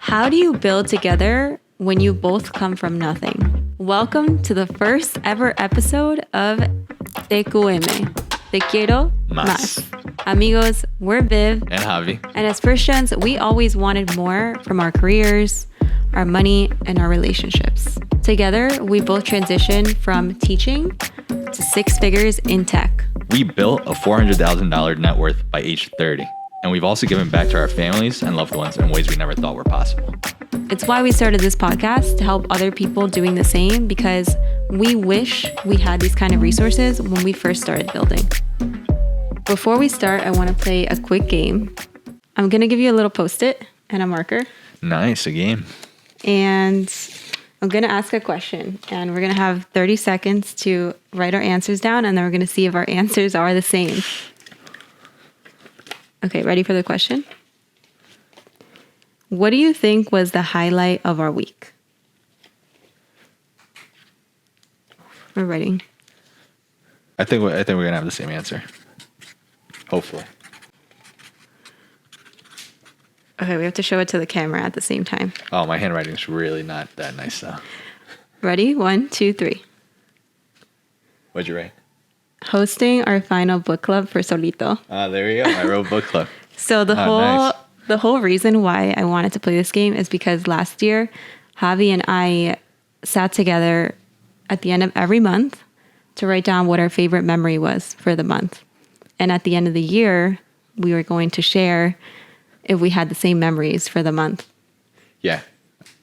How do you build together when you both come from nothing? Welcome to the first ever episode of TechQuero Más. Amigos, we're Viv and Xavi. And as first gens, we always wanted more from our careers, our money, and our relationships. Together, we both transitioned from teaching to six figures in tech. We built a $400,000 net worth by age 30. And we've also given back to our families and loved ones in ways we never thought were possible. It's why we started this podcast, to help other people doing the same, because we wish we had these kind of resources when we first started building. Before we start, I want to play a quick game. I'm going to give you a little Post-it and a marker. Nice, a game. And I'm going to ask a question, and we're going to have 30 seconds to write our answers down, and then we're going to see if our answers are the same. Okay, ready for the question? What do you think was the highlight of our week? We're ready. I think we're gonna have the same answer. Hopefully. Okay, we have to show it to the camera at the same time. Oh, my handwriting's really not that nice though. Ready? 1, 2, 3. What'd you write? Hosting our final book club for Solito. There you go. I wrote book club. So the whole reason why I wanted to play this game is because last year, Xavi and I sat together at the end of every month to write down what our favorite memory was for the month. And at the end of the year, we were going to share if we had the same memories for the month. Yeah.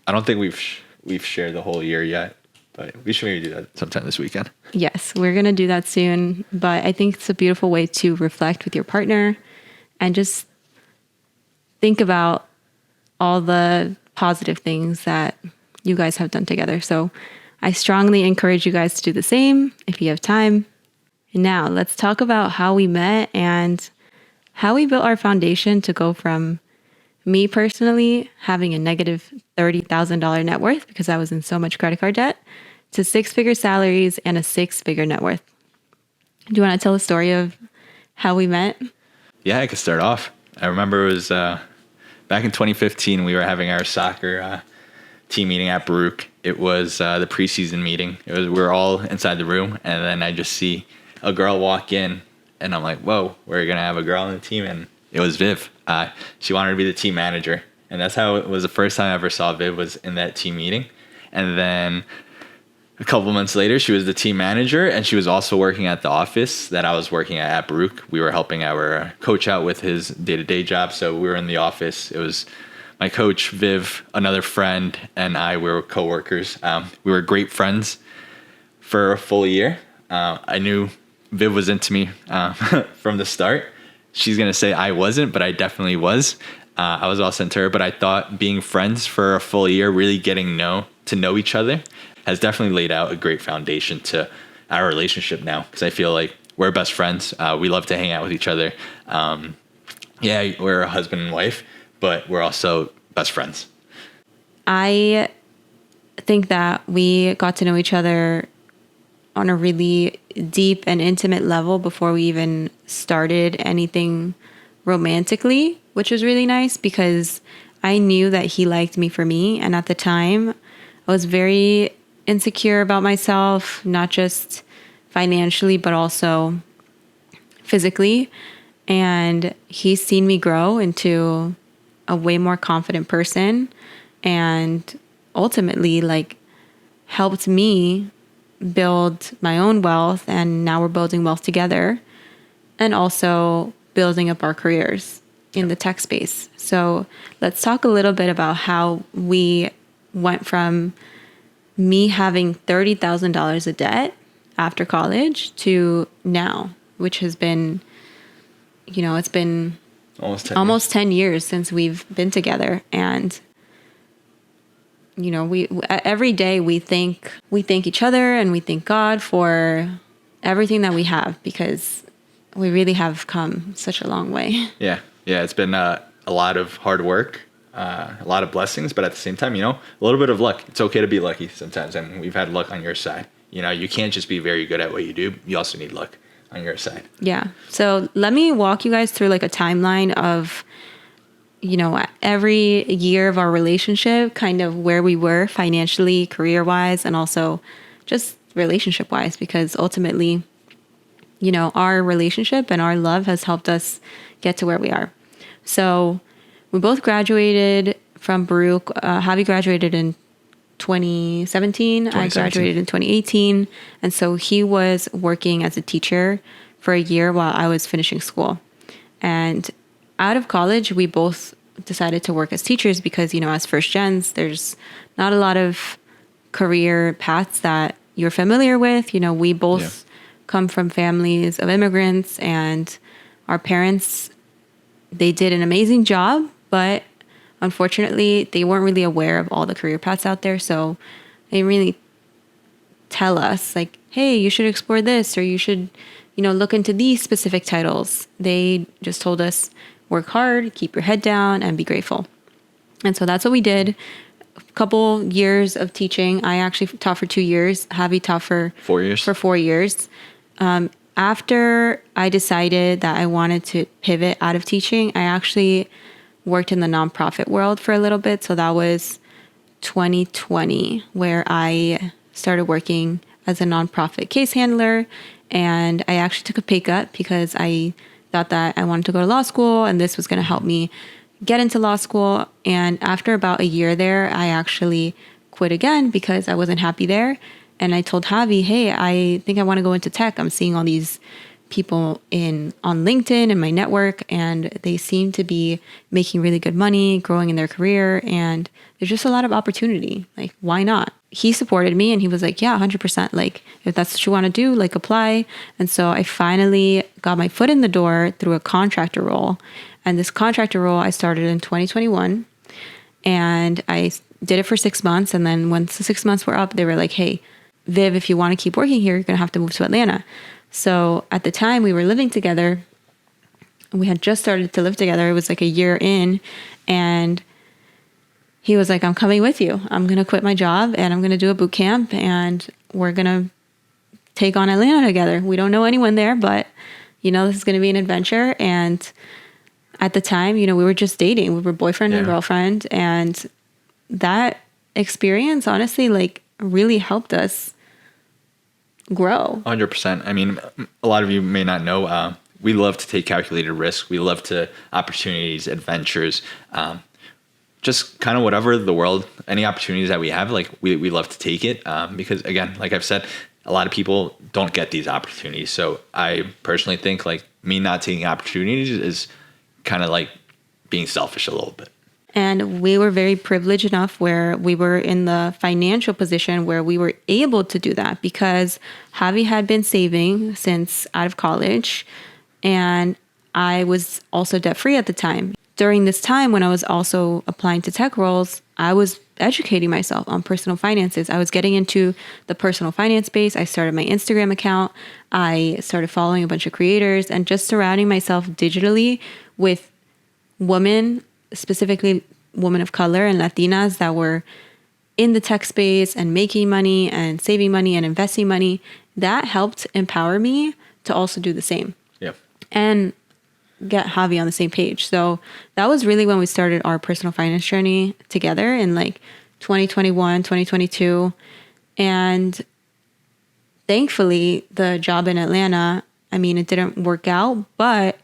I don't think we've shared the whole year yet, but we should maybe do that sometime this weekend. Yes, we're going to do that soon. But I think it's a beautiful way to reflect with your partner and just think about all the positive things that you guys have done together. So I strongly encourage you guys to do the same if you have time. And now let's talk about how we met and how we built our foundation to go from me personally having a negative $30,000 net worth because I was in so much credit card debt to six-figure salaries and a six-figure net worth. Do you want to tell the story of how we met? Yeah, I could start off. I remember it was back in 2015, we were having our soccer team meeting at Baruch. It was the preseason meeting. We were all inside the room, and then I just see a girl walk in, and I'm like, whoa, we're going to have a girl on the team, and it was Viv. She wanted to be the team manager, and that's how it was the first time I ever saw Viv was in that team meeting. And then a couple months later, she was the team manager, and she was also working at the office that I was working at Baruch. We were helping our coach out with his day-to-day job, so we were in the office. It was my coach, Viv, another friend, and I were coworkers. We were great friends for a full year. I knew Viv was into me from the start. She's going to say I wasn't, but I definitely was. I was also into her, but I thought being friends for a full year, really getting to know each other, has definitely laid out a great foundation to our relationship now, because I feel like we're best friends. We love to hang out with each other. Yeah, we're a husband and wife, but we're also best friends. I think that we got to know each other on a really deep and intimate level before we even started anything romantically, which was really nice because I knew that he liked me for me. And at the time, I was very insecure about myself, not just financially, but also physically. And he's seen me grow into a way more confident person and ultimately helped me build my own wealth. And now we're building wealth together and also building up our careers in the tech space. So let's talk a little bit about how we went from me having $30,000 of debt after college to now, which has been, it's been almost 10 years since we've been together. And, we every day we thank each other and we thank God for everything that we have, because we really have come such a long way. Yeah. It's been a lot of hard work, a lot of blessings, but at the same time, a little bit of luck. It's okay to be lucky sometimes. And we've had luck on your side. You can't just be very good at what you do. You also need luck on your side. Yeah. So let me walk you guys through a timeline of every year of our relationship, kind of where we were financially, career wise, and also just relationship wise, because ultimately, our relationship and our love has helped us get to where we are. So we both graduated from Baruch. Javi graduated in 2017. I graduated in 2018. And so he was working as a teacher for a year while I was finishing school. And out of college, we both decided to work as teachers because, as first gens, there's not a lot of career paths that you're familiar with. We both come from families of immigrants, and our parents, they did an amazing job, but unfortunately, they weren't really aware of all the career paths out there. So they really tell us like, hey, you should explore this, or you should, look into these specific titles. They just told us, work hard, keep your head down, and be grateful. And so that's what we did. A couple years of teaching. I actually taught for 2 years. Javi taught for 4 years. For 4 years. After I decided that I wanted to pivot out of teaching, I actually worked in the nonprofit world for a little bit. So that was 2020, where I started working as a nonprofit case handler. And I actually took a pay cut because I thought that I wanted to go to law school and this was going to help me get into law school. And after about a year there, I actually quit again because I wasn't happy there. And I told Javi, hey, I think I want to go into tech. I'm seeing all these people on LinkedIn and my network, and they seem to be making really good money, growing in their career, and there's just a lot of opportunity. Like, why not? He supported me and he was like, yeah, 100%. Like, if that's what you want to do, like, apply. And so I finally got my foot in the door through a contractor role. And this contractor role I started in 2021, and I did it for 6 months. And then once the 6 months were up, they were like, hey, Viv, if you want to keep working here, you're going to have to move to Atlanta. So at the time we were living together, we had just started to live together. It was like a year in, and he was like, I'm coming with you. I'm going to quit my job and I'm going to do a boot camp and we're going to take on Atlanta together. We don't know anyone there, but this is going to be an adventure. And at the time, we were just dating. We were boyfriend and girlfriend. And that experience, honestly, like, really helped us grow. 100%. I mean, a lot of you may not know, we love to take calculated risks. We love to opportunities, adventures, just kind of whatever the world, any opportunities that we have, like we love to take it. Because again, like I've said, a lot of people don't get these opportunities. So I personally think like me not taking opportunities is kind of like being selfish a little bit. And we were very privileged enough where we were in the financial position where we were able to do that because Javi had been saving since out of college, and I was also debt free at the time. During this time when I was also applying to tech roles, I was educating myself on personal finances. I was getting into the personal finance space. I started my Instagram account. I started following a bunch of creators and just surrounding myself digitally with women, specifically women of color and Latinas that were in the tech space and making money and saving money and investing money. That helped empower me to also do the same. Yeah. And get Javi on the same page. So that was really when we started our personal finance journey together in like 2021, 2022. And thankfully, the job in Atlanta, I mean, it didn't work out, but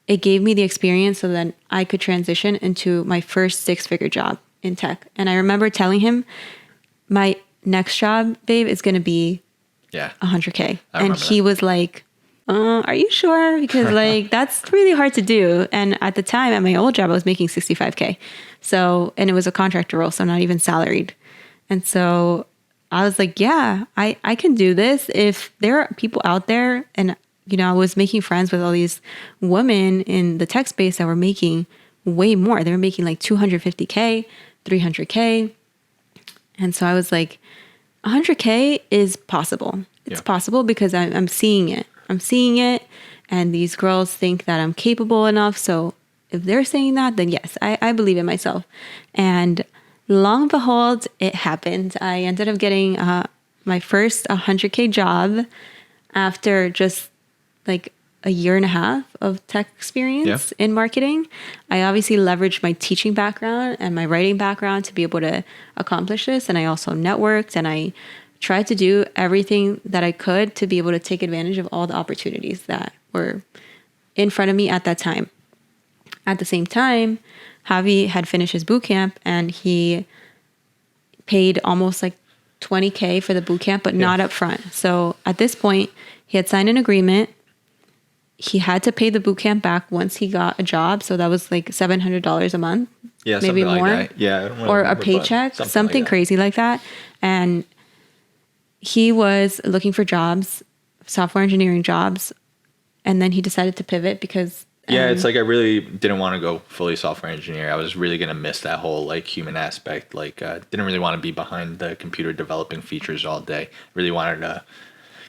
it gave me the experience so that I could transition into my first 6-figure job in tech. And I remember telling him, my next job, babe, is going to be 100K. And he was like, are you sure? Because like, that's really hard to do. And at the time at my old job, I was making 65K. So, and it was a contractor role, so not even salaried. And so I was like, yeah, I can do this. If there are people out there, and I was making friends with all these women in the tech space that were making way more. They were making like 250K, 300K. And so I was like, 100K is possible. It's possible because I'm seeing it. I'm seeing it. And these girls think that I'm capable enough. So if they're saying that, then yes, I believe in myself. And long and behold, it happened. I ended up getting my first 100K job after just like a year and a half of tech experience in marketing. I obviously leveraged my teaching background and my writing background to be able to accomplish this. And I also networked, and I tried to do everything that I could to be able to take advantage of all the opportunities that were in front of me at that time. At the same time, Javi had finished his boot camp, and he paid almost like $20K for the boot camp, but not up front. So at this point, he had signed an agreement. He had to pay the boot camp back once he got a job. So that was like $700 a month, maybe more. Like that. Yeah, I don't really or remember, a paycheck, something like crazy like that. And he was looking for jobs, software engineering jobs. And then he decided to pivot because it's like I really didn't want to go fully software engineer. I was really gonna miss that whole like human aspect. Like didn't really want to be behind the computer developing features all day. Really wanted to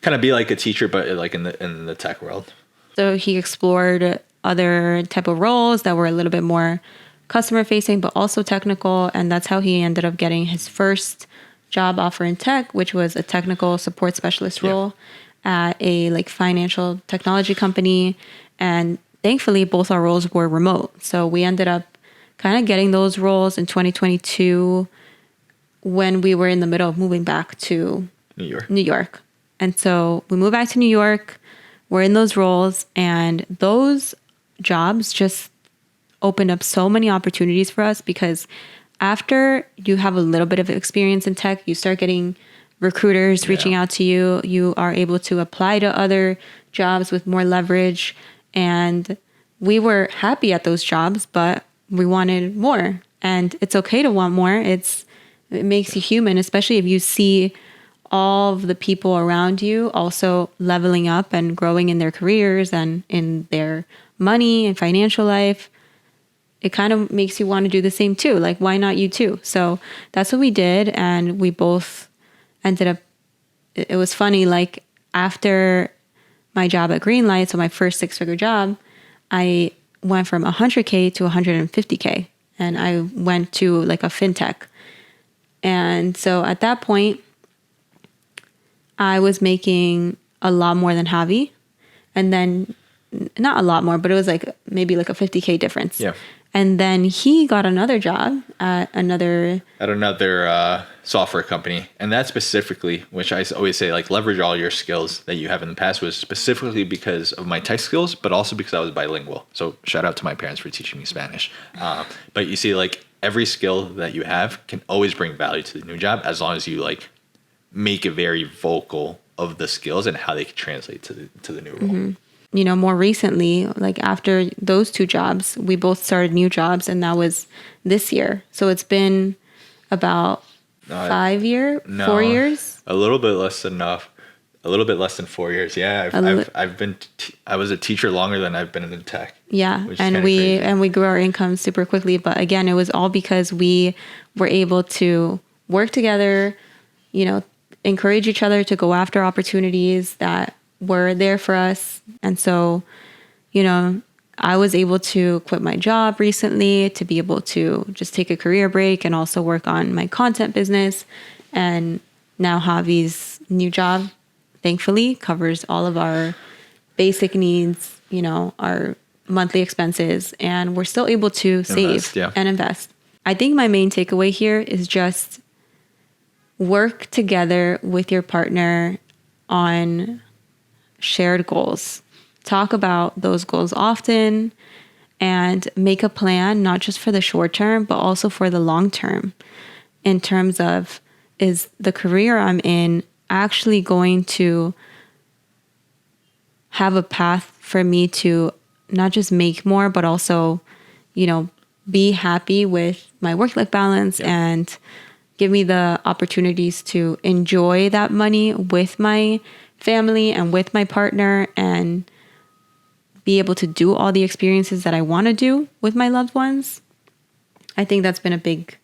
kind of be like a teacher, but like in the tech world. So he explored other type of roles that were a little bit more customer facing, but also technical. And that's how he ended up getting his first job offer in tech, which was a technical support specialist role at a like financial technology company. And thankfully, both our roles were remote. So we ended up kind of getting those roles in 2022 when we were in the middle of moving back to New York. And so we moved back to New York. We're in those roles, and those jobs just opened up so many opportunities for us, because after you have a little bit of experience in tech, you start getting recruiters reaching out to you. You are able to apply to other jobs with more leverage. And we were happy at those jobs, but we wanted more. And it's okay to want more. It makes you human, especially if you see all of the people around you also leveling up and growing in their careers and in their money and financial life. It kind of makes you want to do the same too. Like, why not you too? So that's what we did. And we both ended up, it was funny, like after my job at Greenlight, so my first 6-figure job, I went from 100K to 150K, and I went to like a fintech. And so at that point, I was making a lot more than Javi, and then not a lot more, but it was like maybe like a 50K difference. Yeah. And then he got another job at another software company. And that specifically, which I always say, like, leverage all your skills that you have in the past, was specifically because of my tech skills, but also because I was bilingual. So shout out to my parents for teaching me Spanish. But you see, like, every skill that you have can always bring value to the new job, as long as you like make it very vocal of the skills and how they can translate to the new role. Mm-hmm. You know, more recently, like after those 2 jobs, we both started new jobs, and that was this year. So it's been about 4 years. A little bit less than 4 years. Yeah, I was a teacher longer than I've been in tech. Yeah, and we grew our income super quickly. But again, it was all because we were able to work together, you know, encourage each other to go after opportunities that were there for us. And so, you know, I was able to quit my job recently to be able to just take a career break and also work on my content business. And now Javi's new job, thankfully, covers all of our basic needs, you know, our monthly expenses, and we're still able to save and invest. I think my main takeaway here is just work together with your partner on shared goals. Talk about those goals often and make a plan, not just for the short term, but also for the long term, in terms of, is the career I'm in actually going to have a path for me to not just make more, but also, you know, be happy with my work-life balance and give me the opportunities to enjoy that money with my family and with my partner, and be able to do all the experiences that I want to do with my loved ones. I think that's been a big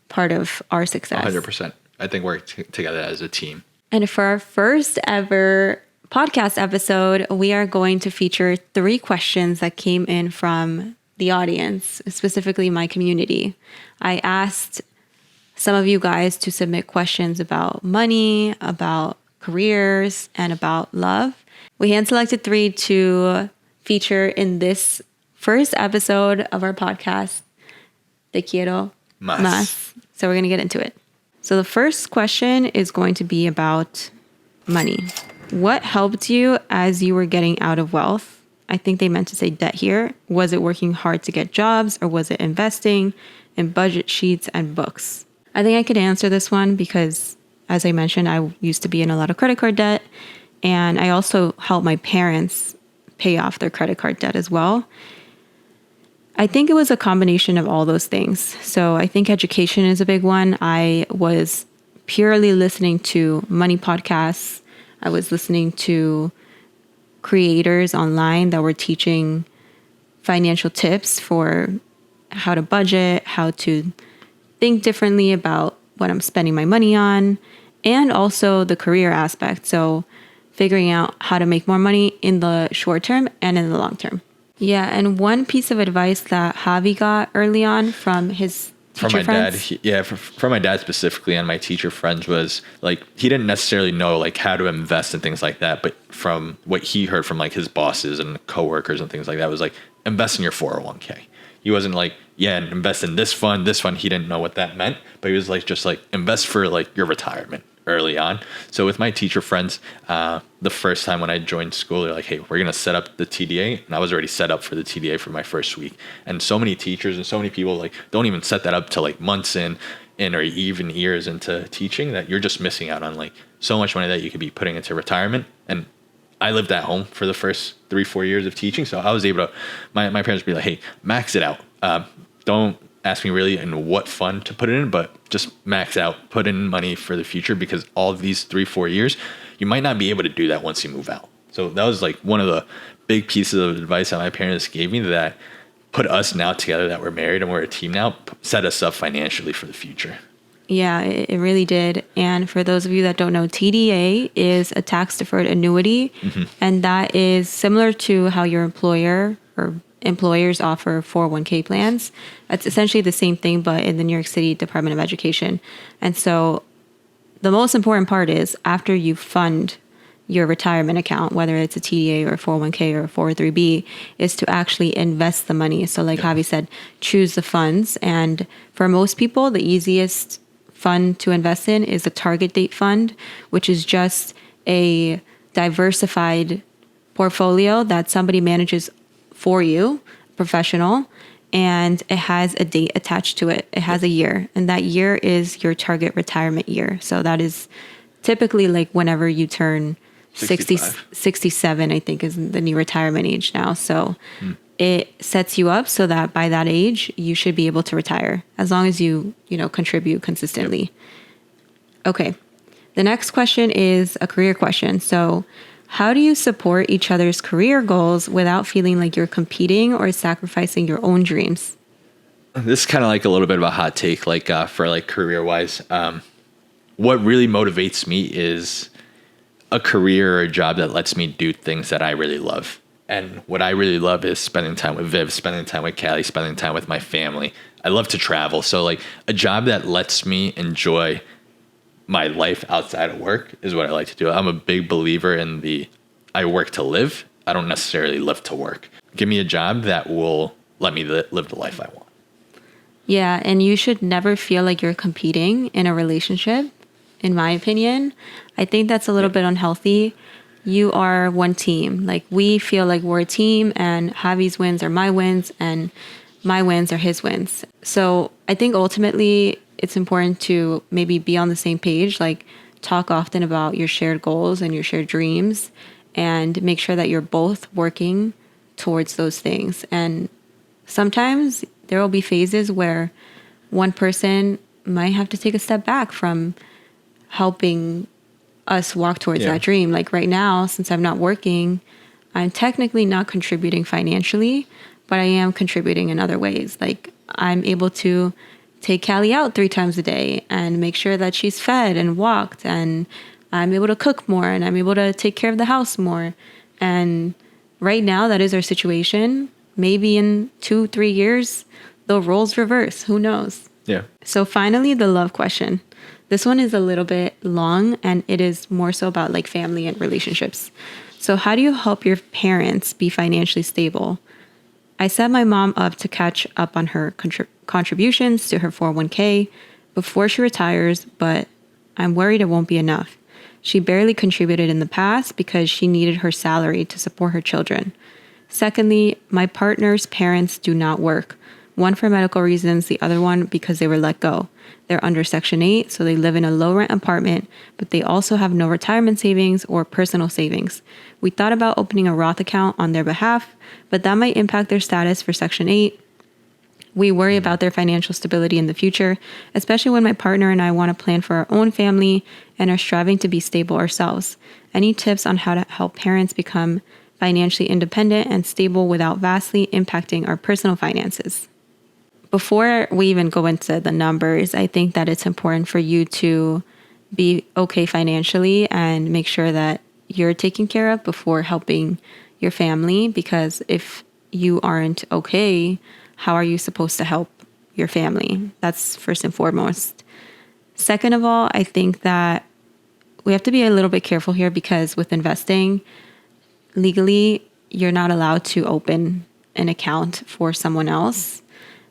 part of our success. 100%. I think we're together as a team. And for our first ever podcast episode, we are going to feature 3 questions that came in from the audience, specifically my community. I asked some of you guys to submit questions about money, about careers, and about love, We hand selected 3 to feature in this first episode of our podcast, TechQuiero Más. So we're going to get into it. So the first question is going to be about money. What helped you as you were getting out of wealth? I think they meant to say debt here. Was it working hard to get jobs, or was it investing in budget sheets and books? I think I could answer this one because, as I mentioned, I used to be in a lot of credit card debt, and I also helped my parents pay off their credit card debt as well. I think it was a combination of all those things. So I think education is a big one. I was purely listening to money podcasts. I was listening to creators online that were teaching financial tips for how to budget, how to think differently about what I'm spending my money on, and also the career aspect. So figuring out how to make more money in the short term and in the long term. Yeah, and one piece of advice that Xavi got early on from his teacher friends. From my dad specifically and my teacher friends was like, he didn't necessarily know like how to invest and things like that, but from what he heard from like his bosses and coworkers and things like that was like, invest in your 401k. He wasn't like, invest in this fund. He didn't know what that meant, but he was like, just like invest for like your retirement early on. So with my teacher friends, the first time when I joined school, they're like, hey, we're going to set up the TDA. And I was already set up for the TDA for my first week. And so many teachers and so many people like don't even set that up till like months in or even years into teaching, that you're just missing out on like so much money that you could be putting into retirement. And I lived at home for the first 3-4 years of teaching. So I was able to, my parents would be like, hey, max it out. Don't ask me really in what fund to put it in, but just max out, put in money for the future, because all of these 3-4 years, you might not be able to do that once you move out. So that was like one of the big pieces of advice that my parents gave me that put us now together, that we're married and we're a team now, set us up financially for the future. Yeah, it really did. And for those of you that don't know, TDA is a tax deferred annuity. Mm-hmm. And that is similar to how your employer or employers offer 401k plans. It's essentially the same thing, but in the New York City Department of Education. And so the most important part is after you fund your retirement account, whether it's a TDA or a 401k or a 403b, is to actually invest the money. So like Javi said, choose the funds. And for most people, the easiest fund to invest in is a target date fund, which is just a diversified portfolio that somebody manages for you, professional, and it has a date attached to it. It has a year, and that year is your target retirement year. So that is typically like whenever you turn 67, I think is the new retirement age now. So it sets you up so that by that age, you should be able to retire as long as you contribute consistently. Okay. The next question is a career question. So how do you support each other's career goals without feeling like you're competing or sacrificing your own dreams? This is kind of like a little bit of a hot take, like for like career wise. What really motivates me is a career or a job that lets me do things that I really love. And what I really love is spending time with Viv, spending time with Callie, spending time with my family. I love to travel. So like a job that lets me enjoy my life outside of work is what I like to do. I'm a big believer in I work to live. I don't necessarily live to work. Give me a job that will let me live the life I want. Yeah, and you should never feel like you're competing in a relationship, in my opinion. I think that's a little bit unhealthy. You are one team. Like we feel like we're a team, and Javi's wins are my wins and my wins are his wins. So I think ultimately it's important to maybe be on the same page, like talk often about your shared goals and your shared dreams, and make sure that you're both working towards those things. And sometimes there will be phases where one person might have to take a step back from helping us walk towards that dream. Like right now, since I'm not working, I'm technically not contributing financially, but I am contributing in other ways. Like I'm able to take Callie out 3 times a day and make sure that she's fed and walked, and I'm able to cook more, and I'm able to take care of the house more. And right now that is our situation. Maybe in 2-3 years, the roles reverse. Who knows? Yeah. So finally, the love question. This one is a little bit long, and it is more so about like family and relationships. So how do you help your parents be financially stable? I set my mom up to catch up on her contributions to her 401k before she retires, but I'm worried it won't be enough. She barely contributed in the past because she needed her salary to support her children. Secondly, my partner's parents do not work. One for medical reasons, the other one because they were let go. They're under Section 8, so they live in a low-rent apartment, but they also have no retirement savings or personal savings. We thought about opening a Roth account on their behalf, but that might impact their status for Section 8. We worry about their financial stability in the future, especially when my partner and I want to plan for our own family and are striving to be stable ourselves. Any tips on how to help parents become financially independent and stable without vastly impacting our personal finances? Before we even go into the numbers, I think that it's important for you to be okay financially and make sure that you're taken care of before helping your family, because if you aren't okay, how are you supposed to help your family? That's first and foremost. Second of all, I think that we have to be a little bit careful here because with investing, legally, you're not allowed to open an account for someone else.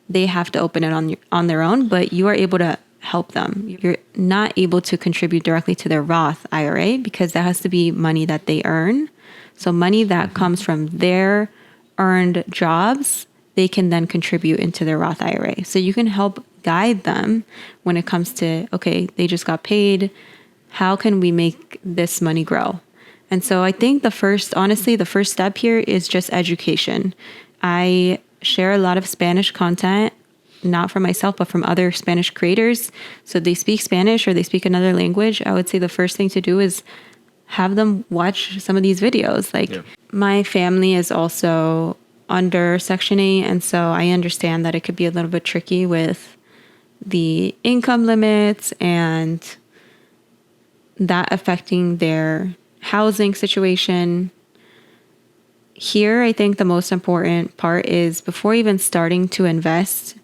They have to open it on their own, but you are able to help them. You're not able to contribute directly to their Roth IRA because that has to be money that they earn. So money that comes from their earned jobs, they can then contribute into their Roth IRA. So you can help guide them when it comes to, okay, they just got paid. How can we make this money grow? And so I think the first step here is just education. I share a lot of Spanish content, not from myself, but from other Spanish creators. So they speak Spanish or they speak another language. I would say the first thing to do is have them watch some of these videos. My family is also under Section 8, and so I understand that it could be a little bit tricky with the income limits and that affecting their housing situation. Here, I think the most important part is before even starting to invest,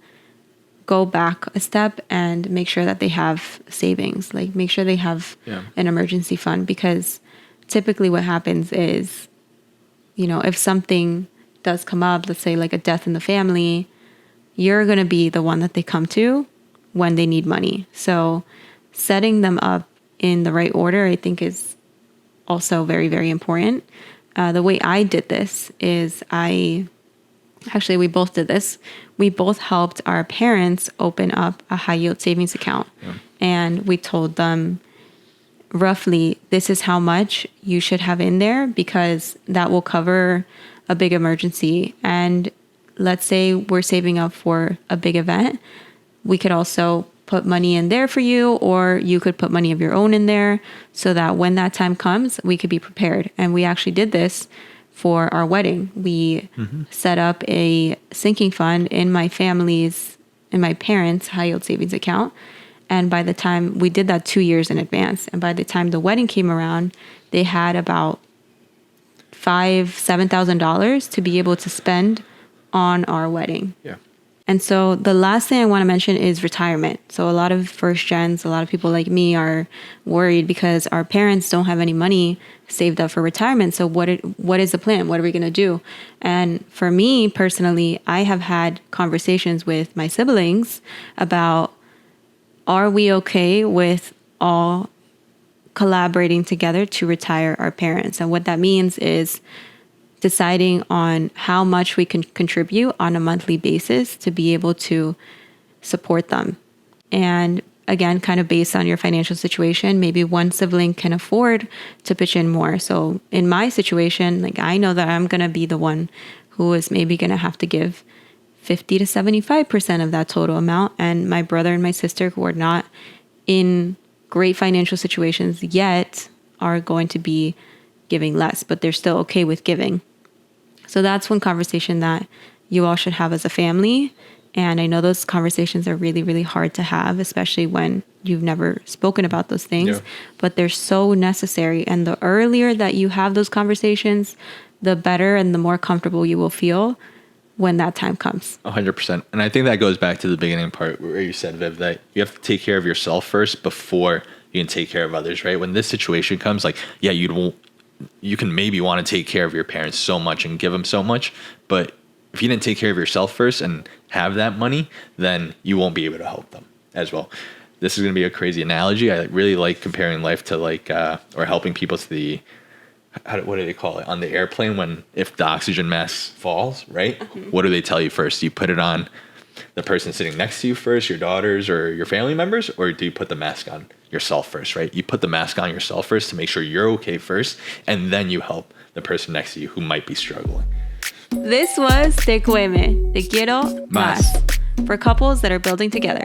go back a step and make sure that they have savings, like make sure they have an emergency fund, because typically what happens is, if something does come up, let's say like a death in the family, you're going to be the one that they come to when they need money. So setting them up in the right order, I think, is also very, very important. The way I did this is we both did this. We both helped our parents open up a high yield savings account. And we told them roughly, this is how much you should have in there because that will cover a big emergency. And let's say we're saving up for a big event. We could also put money in there for you, or you could put money of your own in there so that when that time comes, we could be prepared. And we actually did this for our wedding. We set up a sinking fund in my parents' high yield savings account. And by the time we did that 2 years in advance, and by the time the wedding came around, they had about $7,000 to be able to spend on our wedding. Yeah. And so the last thing I want to mention is retirement. So a lot of first gens, a lot of people like me are worried because our parents don't have any money saved up for retirement. So what is the plan? What are we going to do? And for me personally, I have had conversations with my siblings about, are we okay with all collaborating together to retire our parents? And what that means is deciding on how much we can contribute on a monthly basis to be able to support them. And again, kind of based on your financial situation, maybe one sibling can afford to pitch in more. So in my situation, I know that I'm going to be the one who is maybe going to have to give 50 to 75% of that total amount. And my brother and my sister, who are not in great financial situations yet, are going to be giving less, but they're still okay with giving. So that's one conversation that you all should have as a family. And I know those conversations are really, really hard to have, especially when you've never spoken about those things, but they're so necessary. And the earlier that you have those conversations, the better and the more comfortable you will feel when that time comes. 100%. And I think that goes back to the beginning part where you said, Viv, that you have to take care of yourself first before you can take care of others, right? When this situation comes, you you can maybe want to take care of your parents so much and give them so much, but if you didn't take care of yourself first and have that money, then you won't be able to help them as well. This is going to be a crazy analogy. I really like comparing life to like, or helping people to the, what do they call it? On the airplane, when if the oxygen mask falls, right? What do they tell you first? Do you put it on the person sitting next to you first, your daughters or your family members, or do you put the mask on yourself first, right? You put the mask on yourself first to make sure you're okay first, and then you help the person next to you who might be struggling. This was TechQuiero Más for couples that are building together.